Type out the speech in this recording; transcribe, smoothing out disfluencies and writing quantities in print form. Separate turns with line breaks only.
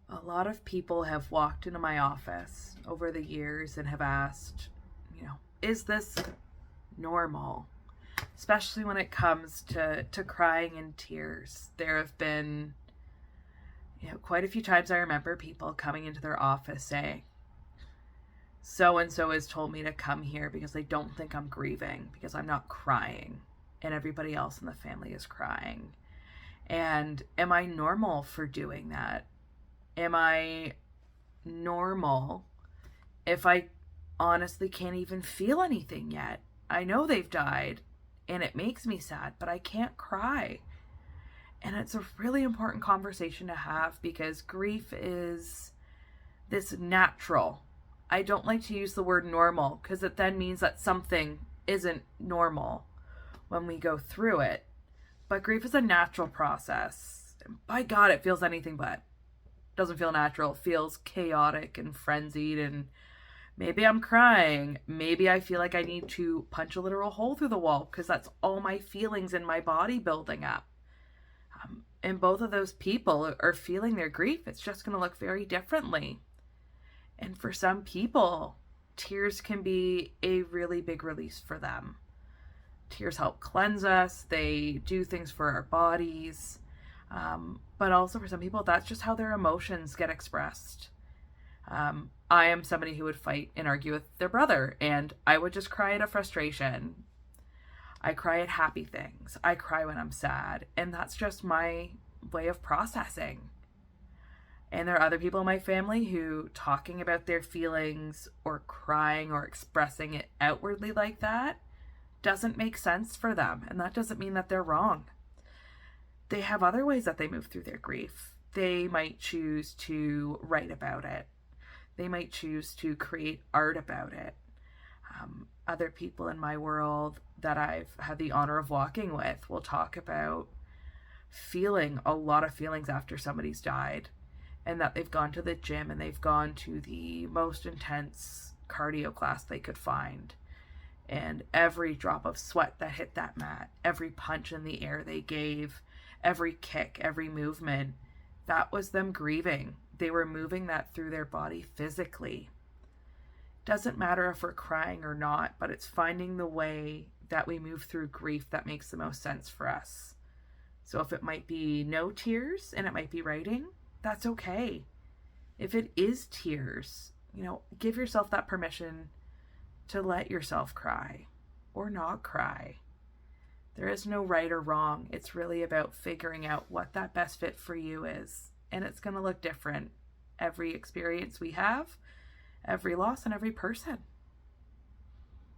A lot of people have walked into my office over the years and have asked, is this normal? Especially when it comes to crying in tears. There have been, quite a few times I remember people coming into their office saying, so and so has told me to come here because they don't think I'm grieving, because I'm not crying, and everybody else in the family is crying. And am I normal for doing that? Am I normal if I honestly can't even feel anything yet? I know they've died and it makes me sad, but I can't cry. And it's a really important conversation to have because grief is this natural. I don't like to use the word normal because it then means that something isn't normal when we go through it. But grief is a natural process. And by God, it feels anything but. It doesn't feel natural. It feels chaotic and frenzied, and maybe I'm crying. Maybe I feel like I need to punch a literal hole through the wall because that's all my feelings in my body building up. And both of those people are feeling their grief. It's just going to look very differently. And for some people, tears can be a really big release for them. Tears help cleanse us. They do things for our bodies. But also for some people, that's just how their emotions get expressed. I am somebody who would fight and argue with their brother, and I would just cry out of frustration. I cry at happy things. I cry when I'm sad, and that's just my way of processing. And there are other people in my family who talking about their feelings or crying or expressing it outwardly like that doesn't make sense for them, and that doesn't mean that they're wrong. They have other ways that they move through their grief. They might choose to write about it. They might choose to create art about it. Other people in my world that I've had the honor of walking with will talk about feeling a lot of feelings after somebody's died, and that they've gone to the gym and they've gone to the most intense cardio class they could find. And every drop of sweat that hit that mat, every punch in the air they gave, every kick, every movement, that was them grieving. They were moving that through their body physically. Doesn't matter if we're crying or not, but it's finding the way that we move through grief that makes the most sense for us. So if it might be no tears and it might be writing, that's okay. If it is tears, give yourself that permission to let yourself cry or not cry. There is no right or wrong. It's really about figuring out what that best fit for you is. And it's going to look different every experience we have, every loss, and every person.